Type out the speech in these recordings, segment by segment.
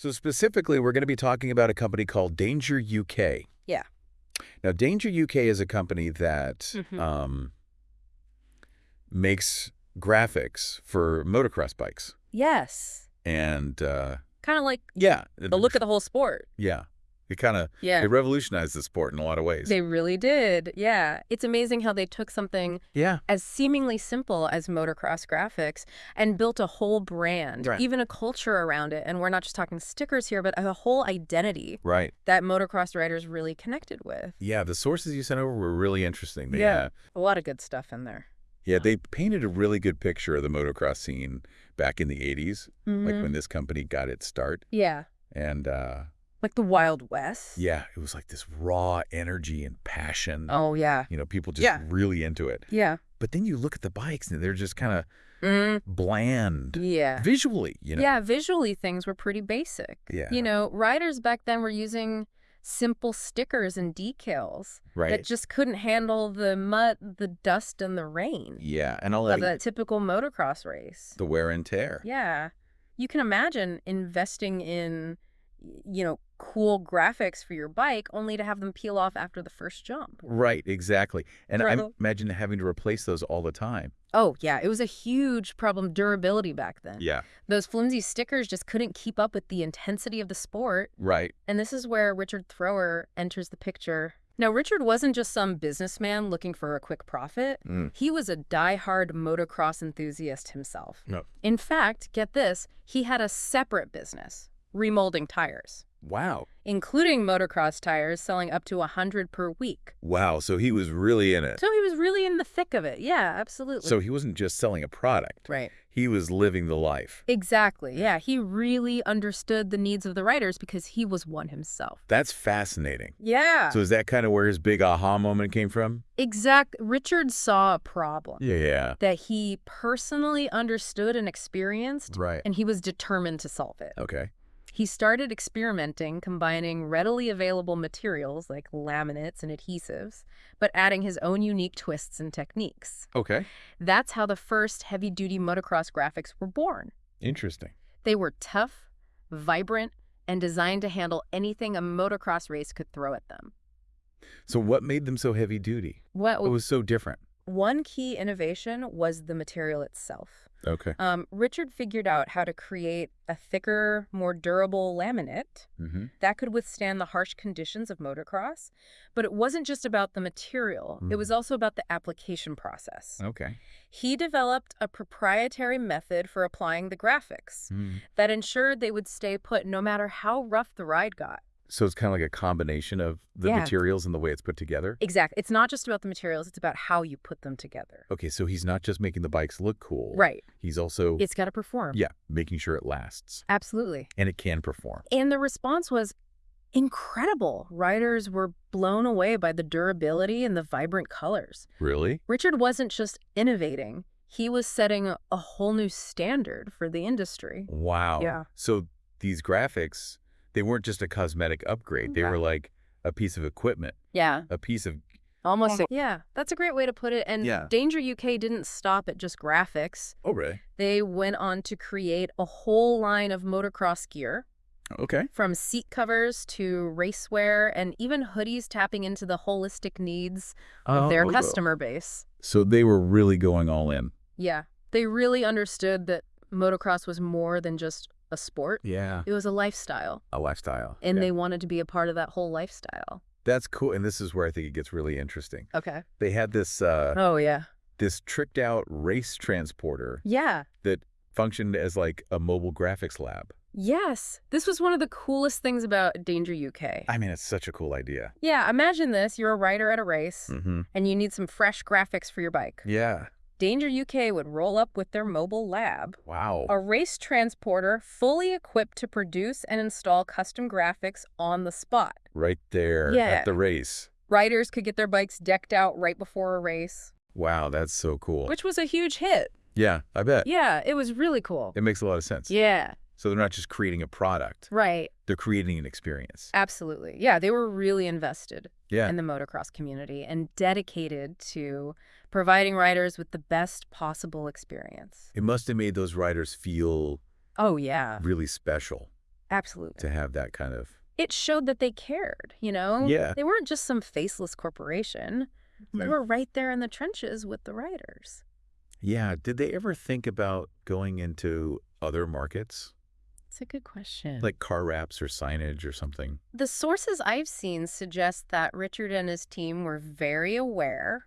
So specifically, we're going to be talking about a company called Danger UK. Yeah. Now, Danger UK is a company that makes graphics for motocross bikes. Yes. And Kind of like yeah, the look of the whole sport. yeah, it kind of Yeah. they revolutionized the sport in a lot of ways. They really did. Yeah. It's amazing how they took something as seemingly simple as motocross graphics and built a whole brand, even a culture around it. And we're not just talking stickers here, but a whole identity that motocross riders really connected with. Yeah, the sources you sent over were really interesting. A lot of good stuff in there. Yeah, they painted a really good picture of the motocross scene back in the 80s, like when this company got its start. Yeah. And like the Wild West. Yeah, it was like this raw energy and passion. Oh, yeah. You know, people just really into it. Yeah. But then you look at the bikes and they're just kind of bland. Yeah. Visually, you know. Yeah, visually things were pretty basic. Yeah. You know, riders back then were using simple stickers and decals that just couldn't handle the mud, the dust, and the rain. Yeah, and all that. Of a typical motocross race. The wear and tear. Yeah. You can imagine investing in, you know, cool graphics for your bike only to have them peel off after the first jump. Right, exactly. And I imagine having to replace those all the time. Oh, yeah. It was a huge problem, durability back then. Yeah. Those flimsy stickers just couldn't keep up with the intensity of the sport. Right. And this is where Richard Thrower enters the picture. Now, Richard wasn't just some businessman looking for a quick profit. He was a die-hard motocross enthusiast himself. No. In fact, get this, he had a separate business, remolding tires. Wow. Including motocross tires, selling up to 100 per week. Wow, so he was really in it. So he was really in the thick of it. Yeah, absolutely. So he wasn't just selling a product. Right. He was living the life. Exactly. Yeah, he really understood the needs of the riders because he was one himself. That's fascinating. Yeah. So is that kind of where his big aha moment came from? Richard saw a problem. Yeah. That he personally understood and experienced. Right. And he was determined to solve it. Okay. He started experimenting, combining readily available materials like laminates and adhesives, but adding his own unique twists and techniques. Okay. That's how the first heavy-duty motocross graphics were born. Interesting. They were tough, vibrant, and designed to handle anything a motocross race could throw at them. So what made them so heavy-duty? What was so different? One key innovation was the material itself. Okay. Richard figured out how to create a thicker, more durable laminate that could withstand the harsh conditions of motocross. But it wasn't just about the material. It was also about the application process. Okay. He developed a proprietary method for applying the graphics that ensured they would stay put no matter how rough the ride got. So it's kind of like a combination of the materials and the way it's put together? Exactly. It's not just about the materials. It's about how you put them together. Okay, so he's not just making the bikes look cool. Right. He's also... It's got to perform. Yeah, making sure it lasts. Absolutely. And it can perform. And the response was incredible. Riders were blown away by the durability and the vibrant colors. Really? Richard wasn't just innovating. He was setting a whole new standard for the industry. Wow. Yeah. So these graphics... They weren't just a cosmetic upgrade. They were like a piece of equipment. Yeah. A piece of... Almost. Yeah, that's a great way to put it. And Danger UK didn't stop at just graphics. Oh, really? They went on to create a whole line of motocross gear. Okay. From seat covers to racewear and even hoodies, tapping into the holistic needs of their customer base. So they were really going all in. Yeah. They really understood that motocross was more than just a sport. Yeah. It was a lifestyle. A lifestyle. And they wanted to be a part of that whole lifestyle. That's cool. And this is where I think it gets really interesting. Okay. They had this... this tricked out race transporter. Yeah. That functioned as like a mobile graphics lab. Yes. This was one of the coolest things about Danger UK. I mean, it's such a cool idea. Yeah. Imagine this. You're a rider at a race and you need some fresh graphics for your bike. Yeah. Danger UK would roll up with their mobile lab. Wow. A race transporter fully equipped to produce and install custom graphics on the spot. Right there at the race. Riders could get their bikes decked out right before a race. Wow, that's so cool. Which was a huge hit. Yeah, I bet. Yeah, it was really cool. It makes a lot of sense. Yeah. So they're not just creating a product. Right. They're creating an experience. Absolutely. Yeah, they were really invested in the motocross community and dedicated to providing riders with the best possible experience. It must have made those riders feel really special. Absolutely. To have that kind of... It showed that they cared, you know? Yeah. They weren't just some faceless corporation. They were right there in the trenches with the riders. Yeah. Did they ever think about going into other markets? It's a good question. Like car wraps or signage or something? The sources I've seen suggest that Richard and his team were very aware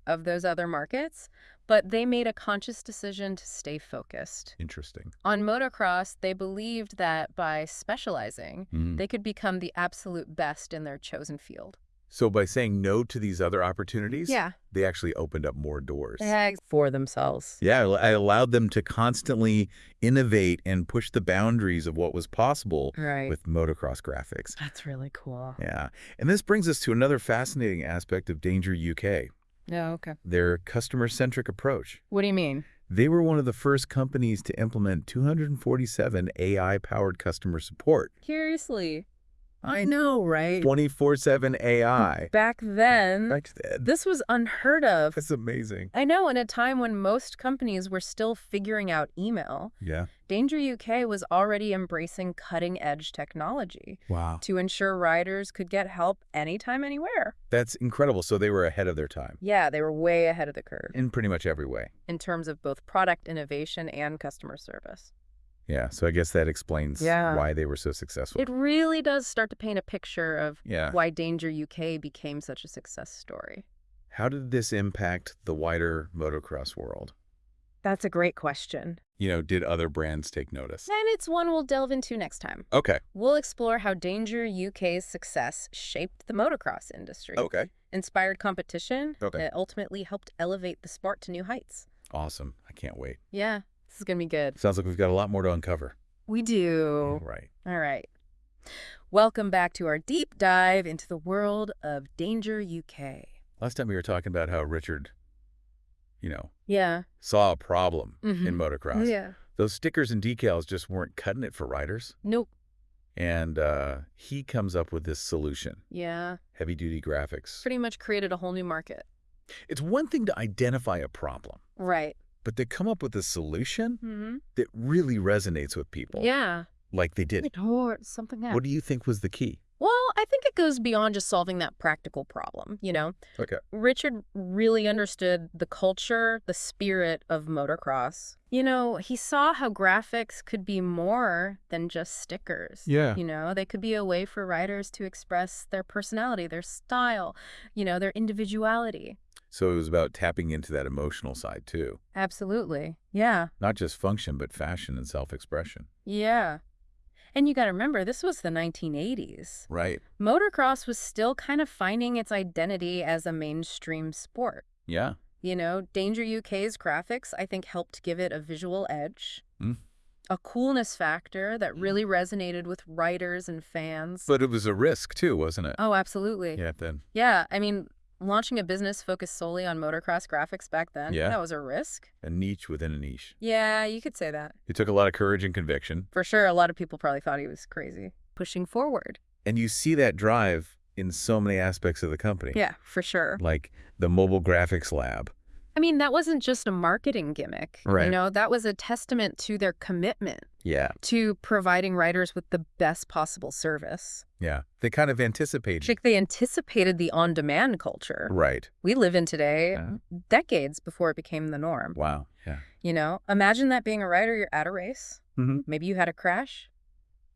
of those other markets, but they made a conscious decision to stay focused. Interesting. On motocross, they believed that by specializing, they could become the absolute best in their chosen field. So by saying no to these other opportunities, yeah, they actually opened up more doors. For themselves. Yeah, I allowed them to constantly innovate and push the boundaries of what was possible with motocross graphics. That's really cool. Yeah. And this brings us to another fascinating aspect of Dangeruk. Oh, okay. Their customer-centric approach. What do you mean? They were one of the first companies to implement 247 AI-powered customer support. Seriously. I know, right? 24/7 AI. Back then, this was unheard of. That's amazing. I know, in a time when most companies were still figuring out email. Yeah. Dangeruk was already embracing cutting-edge technology. Wow. To ensure riders could get help anytime, anywhere. That's incredible. So they were ahead of their time. Yeah, they were way ahead of the curve. In pretty much every way. In terms of both product innovation and customer service. Yeah, so I guess that explains why they were so successful. It really does start to paint a picture of why Dangeruk became such a success story. How did this impact the wider motocross world? That's a great question. You know, did other brands take notice? And it's one we'll delve into next time. Okay. We'll explore how Dangeruk's success shaped the motocross industry. Okay. Inspired competition. Okay. It ultimately helped elevate the sport to new heights. Awesome. I can't wait. Yeah. This is going to be good. Sounds like we've got a lot more to uncover. We do. Right. All right. Welcome back to our deep dive into the world of Dangeruk. Last time we were talking about how Richard, you know, saw a problem in motocross. Yeah. Those stickers and decals just weren't cutting it for riders. Nope. And he comes up with this solution. Yeah. Heavy-duty graphics. Pretty much created a whole new market. It's one thing to identify a problem. Right. But they come up with a solution that really resonates with people. Yeah. Like they did. Something else. What do you think was the key? Well, I think it goes beyond just solving that practical problem, you know? Okay. Richard really understood the culture, the spirit of motocross. You know, he saw how graphics could be more than just stickers. Yeah. You know, they could be a way for riders to express their personality, their style, you know, their individuality. So it was about tapping into that emotional side, too. Absolutely. Yeah. Not just function, but fashion and self-expression. Yeah. And you got to remember, this was the 1980s. Right. Motocross was still kind of finding its identity as a mainstream sport. Yeah. You know, Dangeruk's graphics, I think, helped give it a visual edge. A coolness factor that really resonated with writers and fans. But it was a risk, too, wasn't it? Oh, absolutely. Yeah, then. Yeah, I mean, launching a business focused solely on motocross graphics back then, that was a risk. A niche within a niche. Yeah, you could say that. It took a lot of courage and conviction. For sure, a lot of people probably thought he was crazy. Pushing forward. And you see that drive in so many aspects of the company. Yeah, for sure. Like the mobile graphics lab. I mean, that wasn't just a marketing gimmick. Right. You know, that was a testament to their commitment. Yeah. To providing riders with the best possible service. Yeah. They kind of anticipated. They anticipated the on-demand culture. Right. We live in today, decades before it became the norm. Wow. Yeah. You know, imagine that being a rider, you're at a race. Mm-hmm. Maybe you had a crash.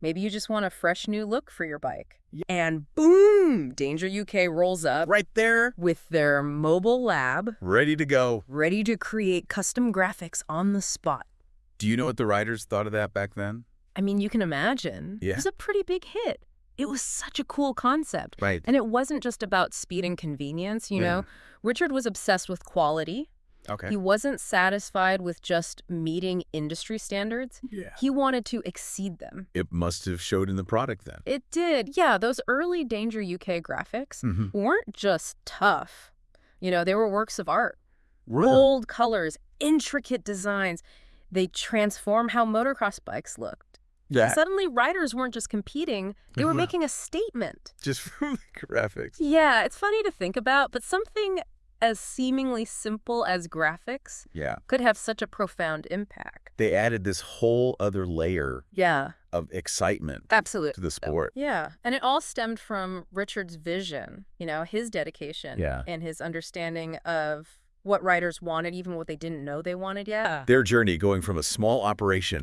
Maybe you just want a fresh new look for your bike. Yeah. And boom, Dangeruk rolls up. Right there. With their mobile lab. Ready to go. Ready to create custom graphics on the spot. Do you know what the writers thought of that back then? I mean, you can imagine. Yeah. It was a pretty big hit. It was such a cool concept. Right. And it wasn't just about speed and convenience, you know. Richard was obsessed with quality. Okay. He wasn't satisfied with just meeting industry standards. Yeah. He wanted to exceed them. It must have showed in the product then. It did. Yeah, those early Dangeruk graphics weren't just tough. You know, they were works of art. Really? Bold colors, intricate designs. They transform how motocross bikes looked. Yeah. Suddenly, riders weren't just competing. They were making a statement. Just from the graphics. Yeah, it's funny to think about, but something as seemingly simple as graphics could have such a profound impact. They added this whole other layer Yeah. of excitement Absolutely. to the sport. Yeah. And it all stemmed from Richard's vision, his dedication and his understanding of what riders wanted, even what they didn't know they wanted yet. Their journey going from a small operation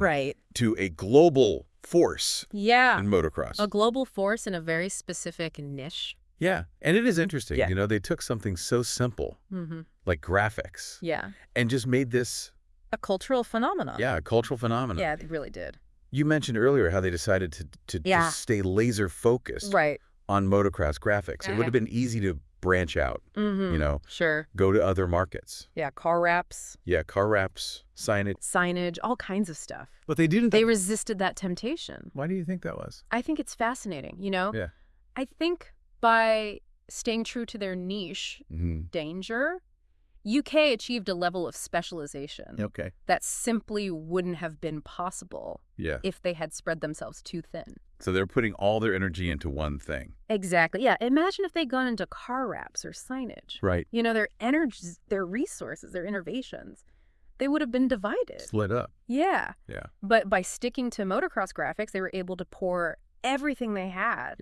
to a global force in motocross. A global force in a very specific niche. Yeah. And it is interesting. They took something so simple, like graphics, and just made this a cultural phenomenon. Yeah, a cultural phenomenon. Yeah, they really did. You mentioned earlier how they decided to just stay laser focused on motocross graphics. It would have been easy to branch out, Sure. Go to other markets. Yeah, car wraps. Yeah, car wraps, signage, all kinds of stuff. But they didn't. They resisted that temptation. Why do you think that was? I think it's fascinating, Yeah. I think by staying true to their niche, danger, UK achieved a level of specialization that simply wouldn't have been possible if they had spread themselves too thin. So they're putting all their energy into one thing. Exactly. Yeah. Imagine if they'd gone into car wraps or signage. Right. Their energies, their resources, their innovations, they would have been divided. Split up. Yeah. Yeah. But by sticking to motocross graphics, they were able to pour everything they had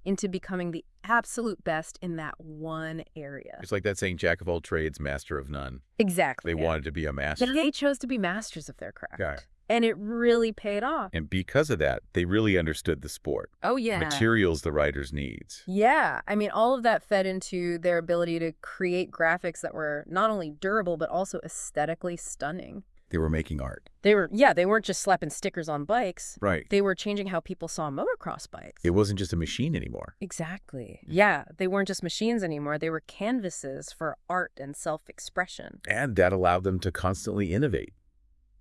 into becoming the absolute best in that one area. It's like that saying, jack of all trades, master of none. Exactly. They wanted to be a master. They chose to be masters of their craft. Yeah. And it really paid off. And because of that, they really understood the sport. Oh, yeah. Materials the riders needs. Yeah. I mean, all of that fed into their ability to create graphics that were not only durable, but also aesthetically stunning. They were making art. They weren't just slapping stickers on bikes. Right. They were changing how people saw motocross bikes. It wasn't just a machine anymore. Exactly. Yeah, they weren't just machines anymore. They were canvases for art and self-expression. And that allowed them to constantly innovate.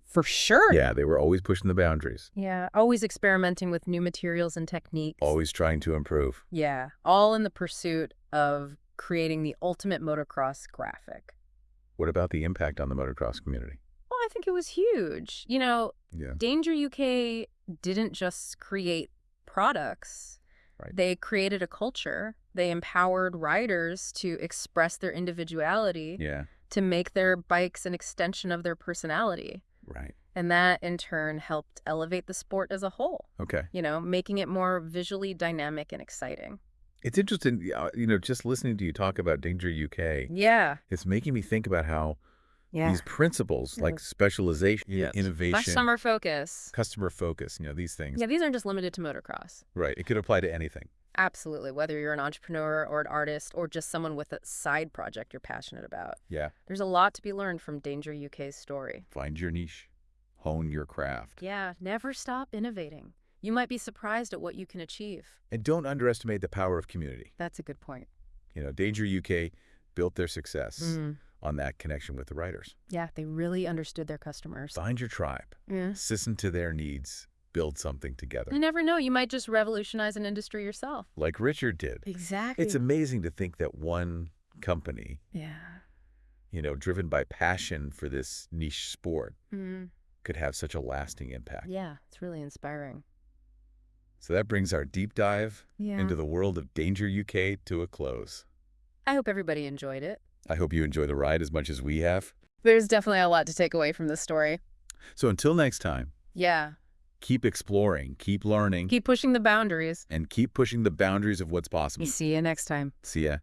For sure. Yeah, they were always pushing the boundaries. Yeah, always experimenting with new materials and techniques. Always trying to improve. Yeah, all in the pursuit of creating the ultimate motocross graphic. What about the impact on the motocross community? I think it was huge. Danger UK didn't just create products. Right. They created a culture. They empowered riders to express their individuality, to make their bikes an extension of their personality. Right. And that, in turn, helped elevate the sport as a whole. Okay. Making it more visually dynamic and exciting. It's interesting, just listening to you talk about Danger UK. Yeah. It's making me think about how these principles like specialization, innovation, customer focus, these things. Yeah, these aren't just limited to motocross. Right. It could apply to anything. Absolutely. Whether you're an entrepreneur or an artist or just someone with a side project you're passionate about. Yeah. There's a lot to be learned from Danger UK's story. Find your niche. Hone your craft. Yeah. Never stop innovating. You might be surprised at what you can achieve. And don't underestimate the power of community. That's a good point. Danger UK built their success on that connection with the riders. Yeah, they really understood their customers. Find your tribe. Listen to their needs. Build something together. You never know. You might just revolutionize an industry yourself. Like Richard did. Exactly. It's amazing to think that one company, driven by passion for this niche sport, could have such a lasting impact. Yeah, it's really inspiring. So that brings our deep dive into the world of Danger UK to a close. I hope everybody enjoyed it. I hope you enjoy the ride as much as we have. There's definitely a lot to take away from this story. So until next time. Yeah. Keep exploring, keep learning. Keep pushing the boundaries. And keep pushing the boundaries of what's possible. See you next time. See ya.